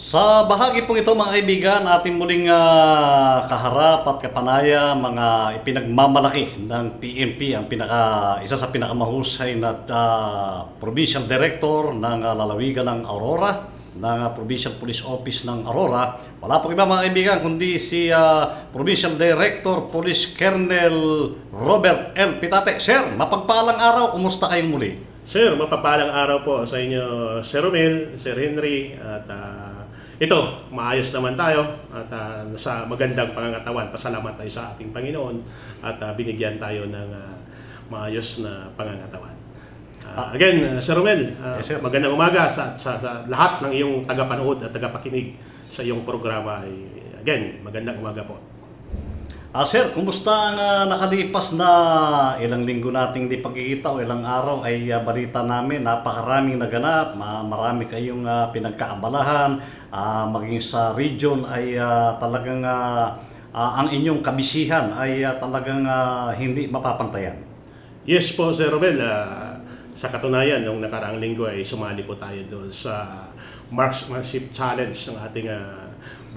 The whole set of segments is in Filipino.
Sa bahagi po ito mga kaibigan, ating muling kaharap at kapanaya mga ipinagmamalaki ng PNP, ang isa sa pinakamahusay na Provincial Director ng lalawigan ng Aurora, ng Provincial Police Office ng Aurora. Wala po iba mga kaibigan kundi si Provincial Director Police Colonel Robert L. Pitate. Sir, mapagpalang araw, kumusta kayong muli? Sir, mapapalang araw po sa inyo, Sir Romel, Sir Henry, at ito, maayos naman tayo at nasa magandang pangangatawan. Pasalamat tayo sa ating Panginoon at binigyan tayo ng maayos na pangangatawan. Again, Sir Romel, yes, sir. magandang umaga sa lahat ng iyong tagapanood at tagapakinig sa iyong programa. Again, magandang umaga po. Sir, kumusta ang nakalipas na ilang linggo nating di pagkikita o ilang araw ay balita namin, napakaraming naganap, marami kayong pinagkaabalahan, maging sa region ay talagang ang inyong kabisihan ay talagang hindi mapapantayan. Yes po, Sir Romel. Sa katunayan, nung nakaraang linggo ay sumali po tayo doon sa Marksmanship Challenge ng ating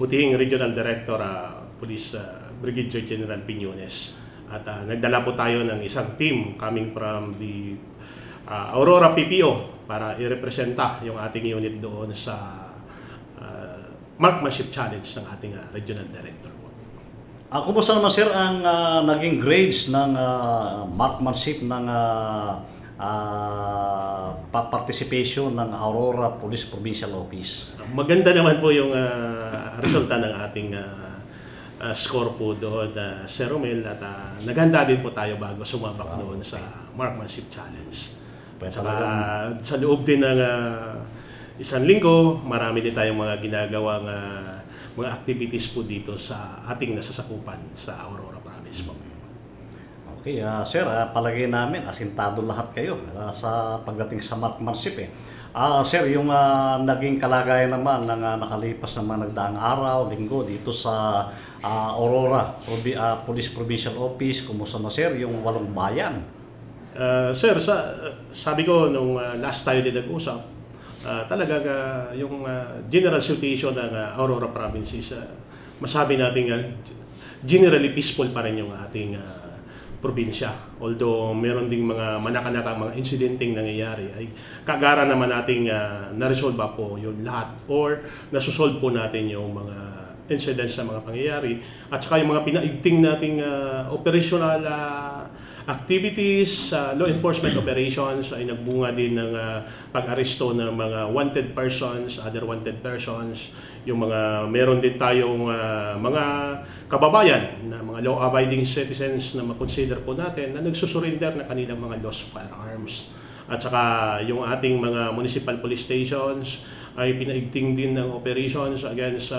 butihing Regional Director, Police Brigadier General Piñones. At nagdala po tayo ng isang team coming from the Aurora PPO para i-representa yung ating unit doon sa Marksmanship Challenge ng ating Regional Director. Kumusta naman sir ang naging grades ng marksmanship ng participation ng Aurora Police Provincial Office? Maganda naman po yung resulta ng ating score po doon, Sir Romel, at naghanda din po tayo bago sumabak doon sa Marksmanship Challenge. Sa loob din ng isang linggo, marami din tayong mga ginagawang mga activities po dito sa ating nasasakupan sa Aurora Province po. Okay, sir, palagay namin asintado lahat kayo sa pagdating sa marksmanship. Sir, yung naging kalagayan naman ng nakalipas na mga nagdaang araw, linggo dito sa Aurora Police Provincial Office, kumusta na sir yung 8 bayan? Sir, sabi ko nung last tayo din nag-usap, talagang yung general situation ng Aurora Province is masabi natin generally peaceful pa rin yung ating probinsya. Although meron ding mga manakanakang mga insidenteng nangyayari, ay kagara naman nating na-resolve po yun lahat or nasusolve po natin yung mga incidents na mga pangyayari at saka yung mga pinaigting nating operational activities, law enforcement operations ay nagbunga din ng pag-aresto ng mga wanted persons, other wanted persons, yung mga meron din tayong mga kababayan na mga law-abiding citizens na makonsider po natin na nagsusurrender na kanilang mga lost firearms. At saka yung ating mga municipal police stations ay pinaigting din ng operations against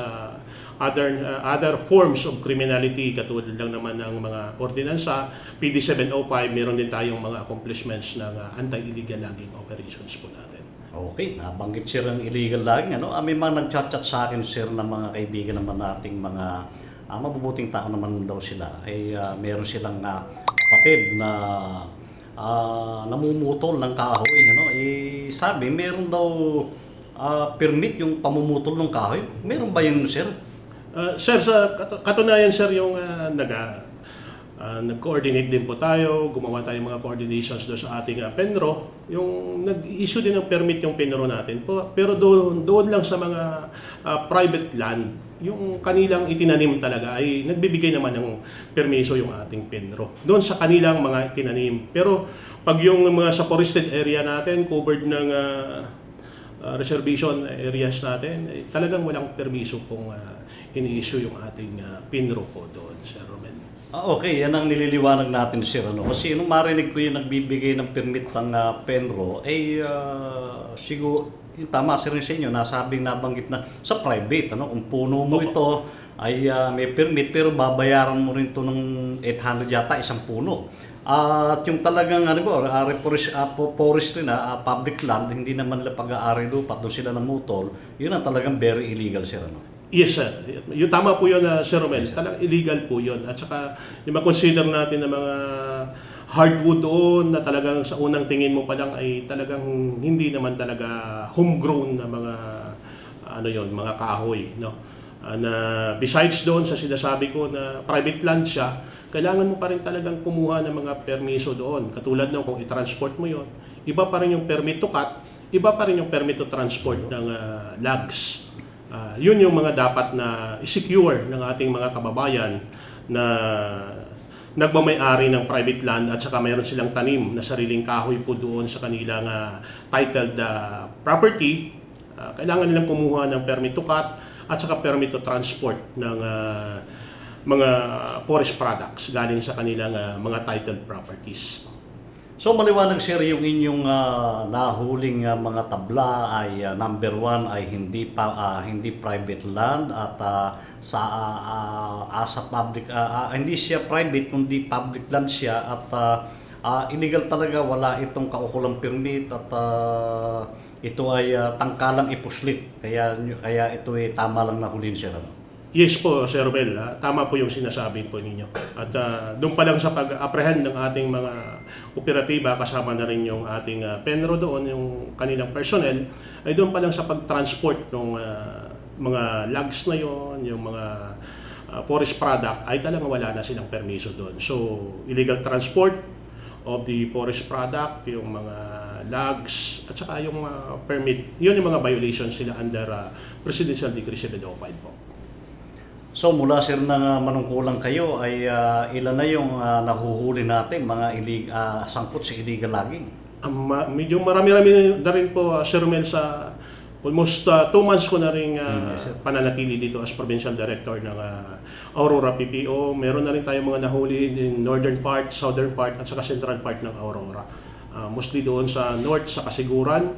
other forms of criminality katulad lang naman ng mga ordinansa. PD 705, meron din tayong mga accomplishments ng anti-illegal logging operations po natin. Okay, nabanggit sir ang illegal logging. May mga nag-chat-chat sa akin sir ng mga kaibigan naman nating mga mabubuting tao naman daw sila. Meron silang kapatid na namumutol ng kahoy. Sabi, meron daw permit yung pamumutol ng kahoy. Meron ba yun sir? Sir, sa katunayan sir, yung nag-coordinate din po tayo, gumawa tayo mga coordinations doon sa ating PENRO, yung nag-issue din ng permit yung PENRO natin po, pero doon lang sa mga private land, yung kanilang itinanim talaga ay nagbibigay naman ng permiso yung ating PENRO doon sa kanilang mga itinanim. Pero pag yung mga sa forested area natin, covered ng reservation areas natin, talagang walang permiso kung ini-issue yung ating PENRO po doon, Sir Romel. Okay, yan ang nililiwanag natin sir. Kasi nung marinig ko yung nagbibigay ng permit ng PENRO, siguro, yung tama sir sa inyo, nasabing nabanggit na sa private, kung puno mo ito ay may permit, pero babayaran mo rin ito ng 800 yata, isang puno. At yung talagang forestry na public land, hindi naman nila pag-aari lupa, doon sila namutol, yun ang talagang very illegal sir. Yes, sir. Yung tama po yun, Sir Romel. Talagang illegal po yun. At saka, yung ma-consider natin na mga hardwood doon na talagang sa unang tingin mo pa lang ay talagang hindi naman talaga homegrown na mga ano yon, mga kahoy, no? Na besides doon sa sinasabi ko na private land siya, kailangan mo pa rin talagang kumuha ng mga permiso doon. Katulad na kung i-transport mo yon, iba pa rin yung permit to cut, iba pa rin yung permit to transport ng logs. Yun yung mga dapat na i-secure ng ating mga kababayan na nagmamay-ari ng private land at saka mayroon silang tanim na sariling kahoy po doon sa kanilang titled property. Kailangan nilang kumuha ng permit to cut at saka permit to transport ng mga forest products galing sa kanilang mga titled properties. So maliwanag sir, yung inyong nahuling mga tabla ay number 1 ay hindi private land at as a public hindi siya private kundi public land siya at illegal talaga, wala itong kaukulang permit at ito ay tangkalang ipuslit, kaya ito ay tama lang nahulin siya. Yes po, Sir Romel. Tama po yung sinasabi po ninyo. At doon pa lang sa pag-apprehend ng ating mga operatiba, kasama na rin yung ating PENRO doon, yung kanilang personnel, ay doon pa lang sa pag-transport ng mga logs na yon, yung mga forest product, ay talagang wala na silang permiso doon. So, illegal transport of the forest product, yung mga logs, at saka yung permit, yun yung mga violations sila under Presidential Decree 705 po. So mula sir na manungkulang kayo ay ilan na yung nahuhuli natin mga sangkot sa illegal logging? Medyo marami-rami na rin po, Sir Mel, sa almost 2 months ko na rin pananatili dito as Provincial Director ng Aurora PPO. Meron na rin tayong mga nahuli in northern part, southern part at saka central part ng Aurora. Mostly doon sa north sa Kasiguran.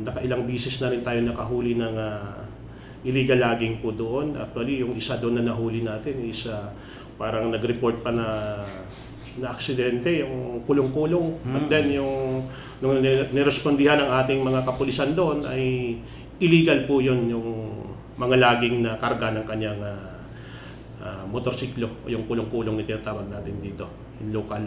Nakailang bisis na rin tayo nakahuli ng illegal logging po doon. Actually, yung isa doon na nahuli natin is parang nag-report pa na aksidente, yung kulong-kulong. At then yung nung nirespondihan ng ating mga kapulisan doon ay illegal po yun, yung mga logging na karga ng kanyang motorsiklo, yung kulong-kulong na tinatawag natin dito, in local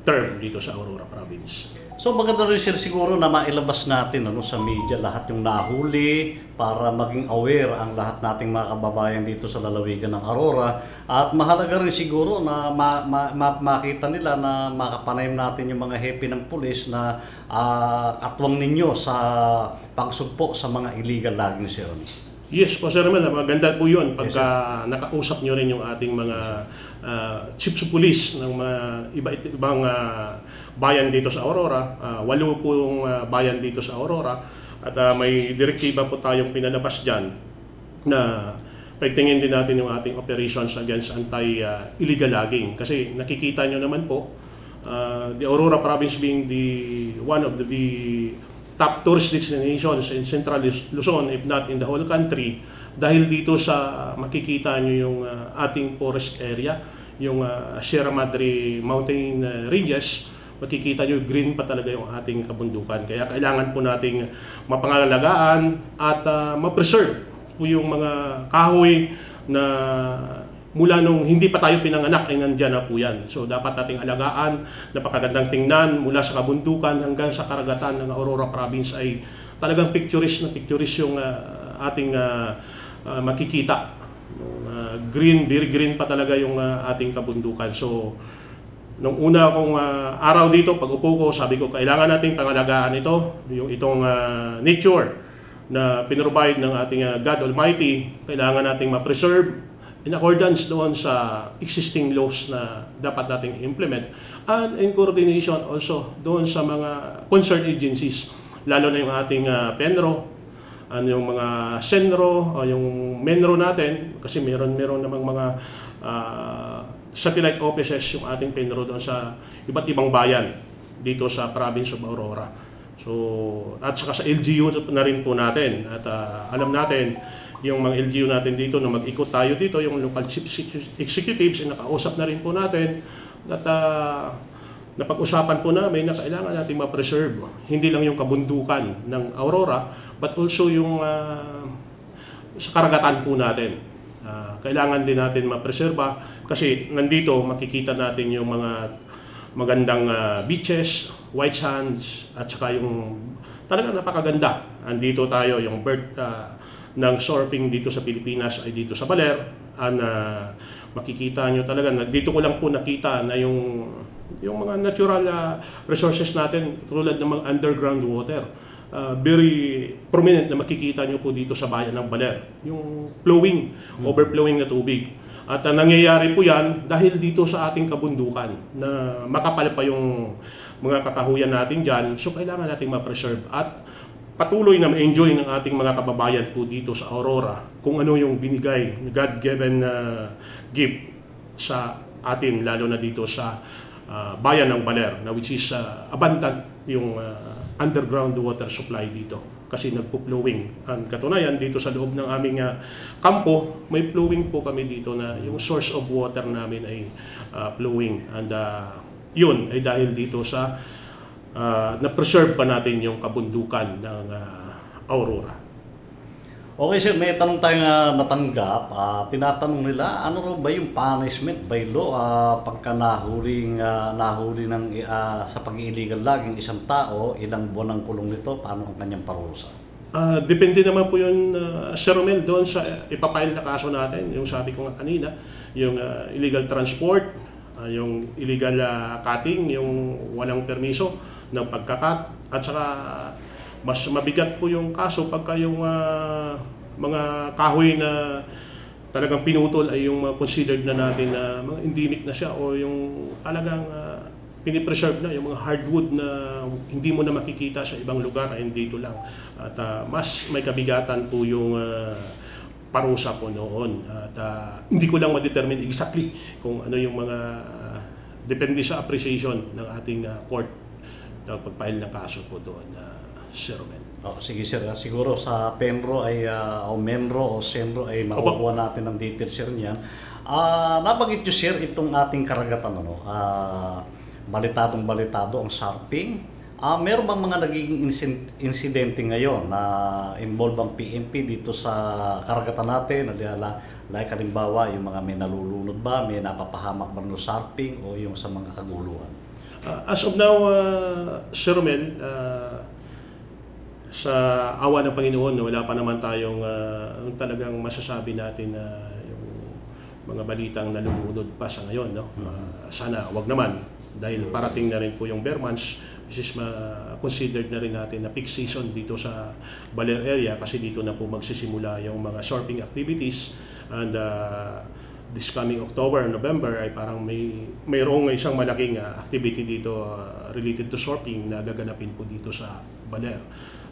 term dito sa Aurora Province. So maganda rin sir siguro na mailabas natin sa media lahat yung nahuli para maging aware ang lahat nating mga kababayan dito sa lalawigan ng Aurora. At mahalaga rin siguro na makita nila na makapanayam natin yung mga hepe ng pulis na katwang ninyo sa pagsugpo sa mga illegal logging sir. Yes po, Sir Romel, maganda po yun pagka nakausap nyo rin yung ating mga chiefs of police ng mga ibang bayan dito sa Aurora. 8 pong bayan dito sa Aurora at may direktiba po tayong pinalabas dyan na pagtingin din natin yung ating operations against anti-illegal logging. Kasi nakikita nyo naman po, the Aurora Province being one of the top tourist destinations in Central Luzon, if not in the whole country, dahil dito sa makikita nyo yung ating forest area, yung Sierra Madre Mountain Ranges, makikita nyo green pa talaga yung ating kabundukan. Kaya kailangan po nating mapangalagaan at ma-preserve po yung mga kahoy na mula nung hindi pa tayo pinanganak ay nandyan na po yan. So dapat nating alagaan, napakagandang tingnan mula sa kabundukan hanggang sa karagatan ng Aurora Province ay talagang picturesque yung ating makikita. Green, very green pa talaga yung ating kabundukan. So nung una akong araw dito, pag upo ko, sabi ko kailangan nating pangalagaan itong nature na pinrovide ng ating God Almighty. Kailangan nating ma-preserve in accordance doon sa existing laws na dapat nating implement and in coordination also doon sa mga concerned agencies, lalo na yung ating PENRO, yung mga SENRO, yung MENRO natin, kasi meron namang mga satellite offices yung ating PENRO doon sa iba't ibang bayan dito sa province of Aurora. So, at saka sa LGU na rin po natin at alam natin yung mga LGU natin dito na mag-ikot tayo dito, yung local chief executives, nakausap na rin po natin at napag-usapan po namin na kailangan natin ma-preserve hindi lang yung kabundukan ng Aurora but also yung sa karagatan po natin. Kailangan din natin ma-preserve kasi nandito makikita natin yung mga magandang beaches, white sands at saka yung talagang napakaganda andito tayo, yung birth ng surfing dito sa Pilipinas ay dito sa Baler. Makikita nyo talaga, dito ko lang po nakita na yung mga natural resources natin tulad ng mga underground water. Very prominent na makikita nyo po dito sa bayan ng Baler. Yung flowing, overflowing na tubig. At nangyayari po yan dahil dito sa ating kabundukan na makapal pa yung mga kakahuyan natin dyan. So kailangan natin ma-preserve at patuloy na ma-enjoy ng ating mga kababayan po dito sa Aurora kung ano yung binigay, God-given gift sa atin, lalo na dito sa bayan ng Baler, na which is abundant yung underground water supply dito. Kasi nagpo-flowing. Ang katunayan, dito sa loob ng aming kampo, may flowing po kami dito na yung source of water namin ay flowing. And yun ay dahil dito sa na-preserve pa natin yung kabundukan ng Aurora. Okay sir, may tanong tayong natanggap. Tinatanong nila, ano raw ba yung punishment by law pagka nahuli sa pag-illegal logging isang tao, ilang buwan ang kulong nito, paano ang kanyang parusa? Depende naman po yun, Sir Romel, doon sa ipapile na kaso natin. Yung sabi ko nga kanina, yung illegal transport, yung illegal cutting, yung walang permiso ng pagkakat, at saka mas mabigat po yung kaso pagka yung mga kahoy na talagang pinutol ay yung considered na natin na mga endemic na siya, o yung talagang pinipreserve na, yung mga hardwood na hindi mo na makikita sa ibang lugar ay dito lang. At mas may kabigatan po yung parusa po noon. At hindi ko lang ma-determine exactly kung ano yung mga depende sa appreciation ng ating court na pag-file ng kaso po doon, Sir Romel. Sige sir, siguro sa Penro ay o Menro o Senro ay makukuha natin ng details sir niyan. Nabanggit nyo sir itong ating karagatan, balitado ang surfing. Meron bang mga nagiging insidente ngayon na involve ang PNP dito sa karagatan natin? Like halimbawa, yung mga may nalulunod ba, may napapahamak ba ng surfing o yung sa mga kaguluhan? As of now, Sir Romel, sa awa ng Panginoon, wala pa naman tayong talagang masasabi natin na yung mga balitang nalulunod pa sa ngayon. Sana wag naman, dahil parating na rin po yung bare months, which is considered na rin natin na peak season dito sa Baler area, kasi dito na po magsisimula yung mga surfing activities. And this coming October, November ay parang mayroong isang malaking activity dito related to surfing na gaganapin po dito sa Baler.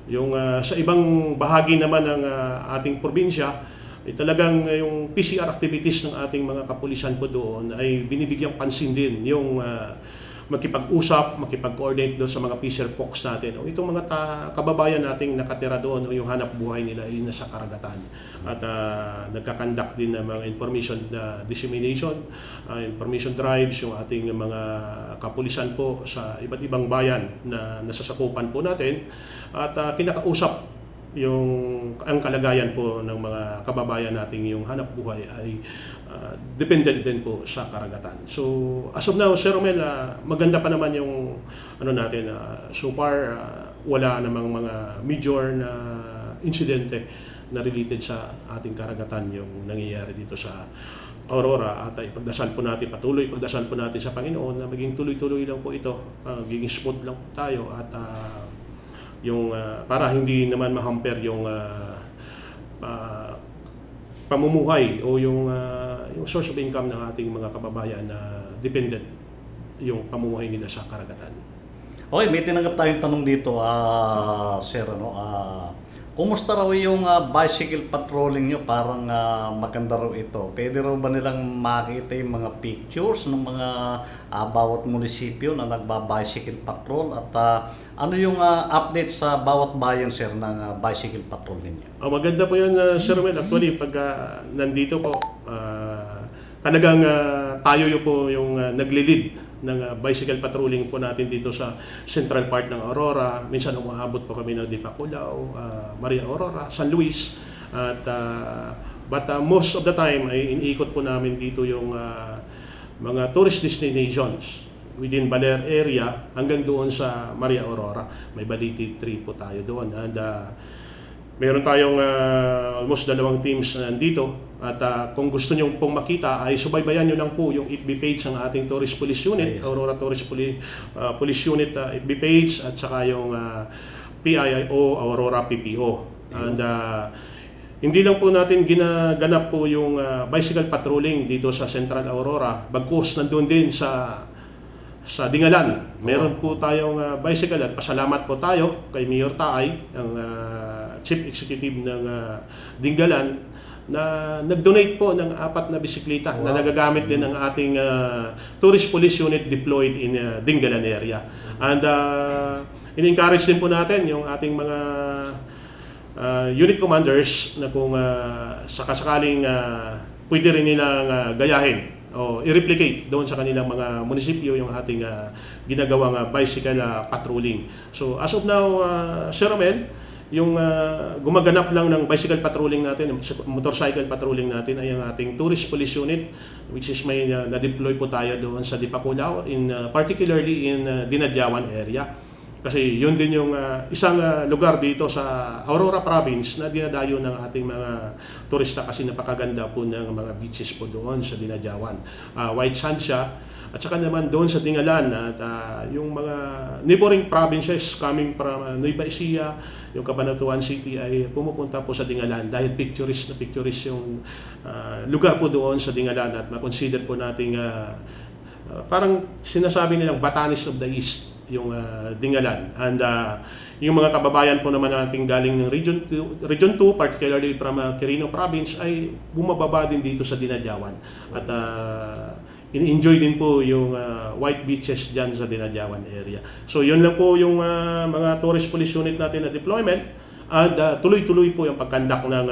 Yung sa ibang bahagi naman ng ating probinsya, ay talagang yung PCR activities ng ating mga kapulisan po doon ay binibigyang pansin din yung makipag-usap, makipag-coordinate doon sa mga PCR posts natin. O itong mga kababayan nating nakatira doon o yung hanap buhay nila ay nasa karagatan. At nagkakandak din ng mga information dissemination, information drives, yung ating mga kapulisan po sa iba't ibang bayan na nasasakupan po natin. At kinakausap ang kalagayan po ng mga kababayan nating yung hanap buhay ay dependent din po sa karagatan. So as of now, Sir Romel, maganda pa naman yung natin. So far, wala namang mga major na insidente na related sa ating karagatan yung nangyayari dito sa Aurora. At ipagdasal po natin, patuloy ipagdasal po natin sa Panginoon na maging tuloy-tuloy lang po ito, magiging smooth lang po tayo, at yung para hindi naman mahamper yung pamumuhay o yung source of income ng ating mga kababayan na dependent yung pamumuhay nila sa karagatan. Okay, may tinanggap tayong tanong dito, sir, kumusta raw yung bicycle patrolling nyo? Parang maganda raw ito. Pwede raw ba nilang makita yung mga pictures ng mga bawat munisipyo na nagba-bicycle patrol? At ano yung update sa bawat bayan, sir, ng bicycle patrol ninyo? Maganda po yun, Sir Romel. Actually, pag nandito po, talagang tayo po yung nagli-lead ng bicycle patrolling po natin dito sa central part ng Aurora. Minsan umaabot po kami ng Dipakulaw, Maria Aurora, San Luis. But most of the time ay iniikot po namin dito yung mga tourist destinations within Baler area hanggang doon sa Maria Aurora. May Baliti trip po tayo doon. And Meron tayong almost 2 teams na nandito at kung gusto nyo pong makita ay subaybayan nyo lang po yung FB page ng ating Tourist Police Unit, Aurora Tourist Police Unit FB page at saka yung PIIO Aurora PPO. And hindi lang po natin ginaganap po yung bicycle patrolling dito sa Central Aurora, bagkus nandun din sa Dingalan. Meron po tayong bicycle at pasalamat po tayo kay Mayor Taay, ang Chief Executive ng Dingalan, na nag-donate po ng 4 na bisikleta na nagagamit din ng ating Tourist Police Unit deployed in Dingalan area. And in-encourage din po natin yung ating mga unit commanders na kung sakasakaling pwede rin nilang gayahin o i-replicate doon sa kanilang mga munisipyo yung ating ginagawang bicycle patrolling. So as of now, Sir Romel, yung gumaganap lang ng bicycle patrolling natin, motorcycle patrolling natin ay ang ating Tourist Police Unit, which is may na-deploy po tayo doon sa Dipakulaw, particularly in Dinadyawan area. Kasi yun din yung isang lugar dito sa Aurora Province na dinadayo ng ating mga turista kasi napakaganda po ng mga beaches po doon sa Dinadyawan. White sand siya. At saka naman doon sa Dingalan at yung mga neighboring provinces coming from Nueva Ecija, yung Cabanatuan City ay pumupunta po sa Dingalan dahil picturesque yung lugar po doon sa Dingalan at makonsider po nating parang sinasabi nilang Batanes of the East yung Dingalan. And yung mga kababayan po naman nating galing ng Region 2, particularly from Quirino Province, ay bumababa din dito sa Dinadyawan. At in-enjoy din po yung white beaches dyan sa Dinadyawan area. So yun lang po yung mga Tourist Police Unit natin na deployment at tuloy-tuloy po yung pagkandak ng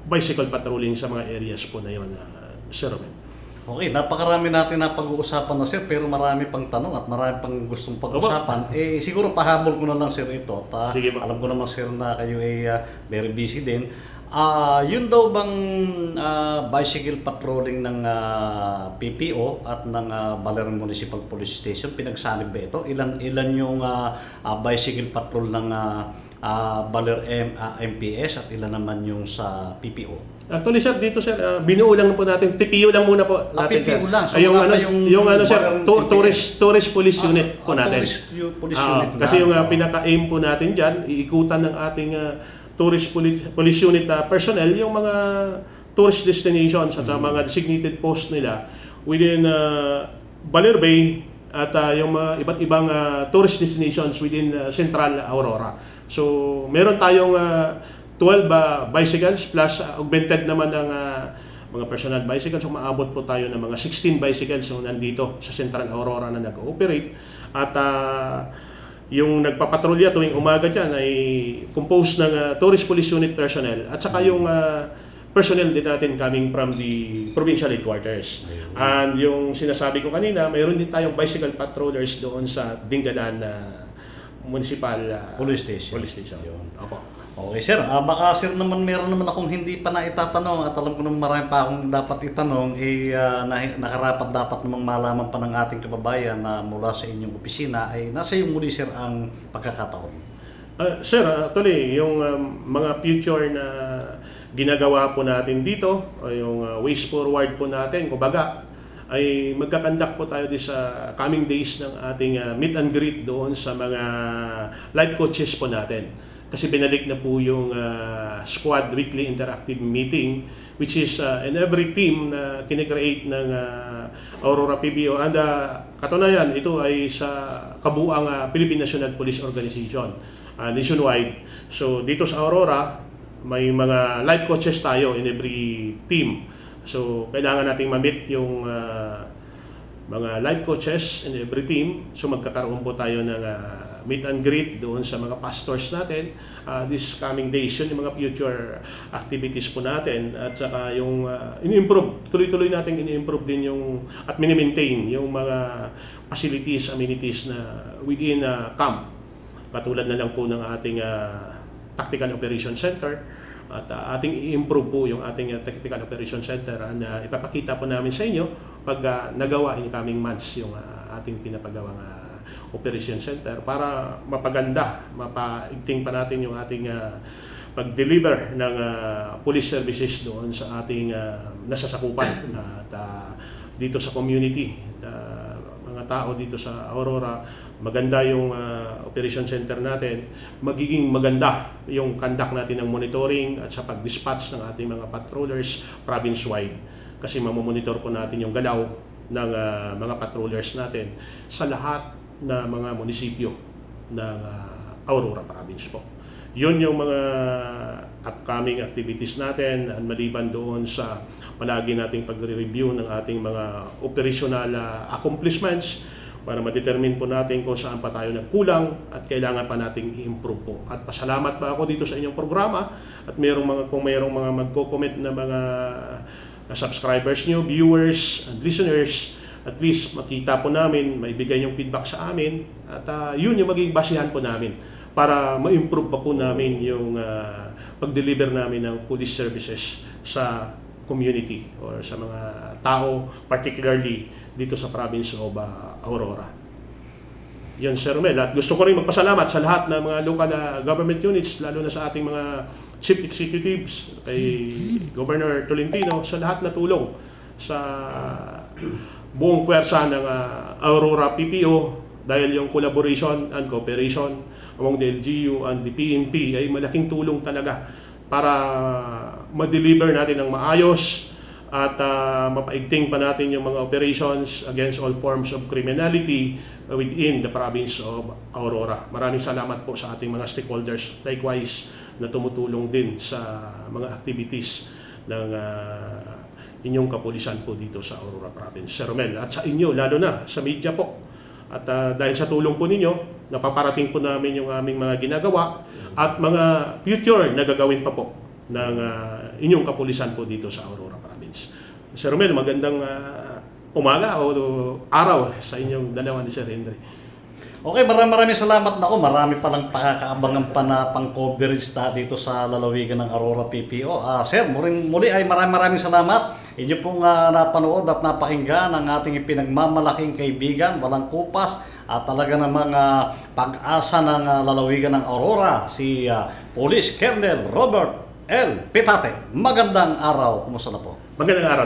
bicycle patrolling sa mga areas po na yun, Sir Romel. Okay, napakarami natin na pag-uusapan na sir, pero marami pang tanong at marami pang gustong pag-usapan. Siguro pahabol ko na lang sir ito. Sige ba? Alam ko naman sir na kayo ay very busy din. Yun daw bang bicycle patrolling ng PPO at ng Baler Municipal Police Station, pinagsanib ba ito? Ilan yung bicycle patrol ng Baler MPS at ilan naman yung sa PPO? Actually sir, dito sir, binuo lang po natin, TPO lang muna po natin PPO lang. So, yung sir, Tourist Police Unit po natin. Police Unit kasi yung pinaka-aim po natin dyan, iikutan ng ating Tourist Police Unit personnel yung mga tourist destinations at mga designated post nila within Baler Bay at yung mga iba't ibang tourist destinations within Central Aurora. So meron tayong 12 bicycles plus augmented naman ng mga personal bicycles. So maabot po tayo ng mga 16 bicycles yung nandito sa Central Aurora na nag-ooperate. At yung nagpapatrolya tuwing umaga dyan ay composed ng Tourist Police Unit personnel at saka yung personnel din natin coming from the provincial headquarters. And yung sinasabi ko kanina, mayroon din tayong bicycle patrollers doon sa Dingalan Municipal Police Station. Yun. Opo. Okay sir, baka sir naman meron naman akong hindi pa na itatanong at alam ko naman marami pa akong dapat itanong, nakarapat dapat namang malaman pa ng ating kababayan na mula sa inyong opisina ay nasa yung muli sir ang pagkakataon. Sir, actually yung mga future na ginagawa po natin dito, yung ways forward po natin, kumbaga ay magkakandak po tayo sa coming days ng ating meet and greet doon sa mga life coaches po natin. Kasi binalik na po yung squad weekly interactive meeting which is in every team na kinikreate ng Aurora PBO. And katunayan, ito ay sa kabuuang Philippine National Police Organization nationwide. So dito sa Aurora, may mga life coaches tayo in every team. So kailangan nating ma-meet yung mga life coaches in every team. So magkakaroon po tayo ng meet and greet doon sa mga pastors natin this coming days. Yun yung mga future activities po natin at saka yung in-improve, tuloy-tuloy natin in-improve din yung at mini-maintain yung mga facilities, amenities na within camp. Katulad na lang po ng ating Tactical Operation Center at ating i-improve po yung ating Tactical Operation Center and ipapakita po namin sa inyo pag nagawa in coming months yung ating pinapagawang Operation Center para mapaganda, mapaigting pa natin yung ating pag-deliver ng police services doon sa ating nasasakupan at dito sa community. Mga tao dito sa Aurora, maganda yung operation center natin, magiging maganda yung conduct natin ng monitoring at sa pag-dispatch ng ating mga patrollers province-wide. Kasi mamomonitor po natin yung galaw ng mga patrollers natin sa lahat na mga munisipyo ng Aurora Province po. Yun yung mga upcoming activities natin at maliban doon sa palagi nating pagre-review ng ating mga operational accomplishments para ma-determine po natin kung saan pa tayo nagkulang at kailangan pa nating i-improve po. At pasalamat pa ako dito sa inyong programa at kung mayroong mga magko-comment na mga subscribers nyo, viewers, and listeners, at least makita po namin, maibigay yung feedback sa amin at yun yung magiging basihan po namin para ma-improve pa po namin yung pag-deliver namin ng police services sa community or sa mga tao, particularly dito sa province of Aurora. Yan, Sir Romel. At gusto ko rin magpasalamat sa lahat ng mga local government units, lalo na sa ating mga chief executives, kay Governor Tolentino, sa lahat na tulong sa buong pwersa ng Aurora PPO dahil yung collaboration and cooperation among the LGU and the PNP ay malaking tulong talaga para ma-deliver natin ng maayos at mapaigting pa natin yung mga operations against all forms of criminality within the province of Aurora. Maraming salamat po sa ating mga stakeholders, likewise na tumutulong din sa mga activities ng inyong kapulisan po dito sa Aurora Province. Sir Romel, at sa inyo, lalo na sa media po. At dahil sa tulong po ninyo, napaparating po namin yung aming mga ginagawa at mga future na gagawin pa po ng inyong kapulisan po dito sa Aurora Province. Sir Romel, magandang umaga o araw sa inyong dalawa ni Sir Henry. Okay, maraming salamat na ako. Marami palang pakakaabangan pa na pang-coverage dito sa lalawigan ng Aurora PPO. Sir, muli ay maraming salamat. Inyo pong napanood at napakinggan ang ating ipinagmamalaking kaibigan, walang kupas at talaga namang pag-asa ng lalawigan ng Aurora, si Police Colonel Robert L. Pitate. Magandang araw. Kumusta na po? Magandang araw.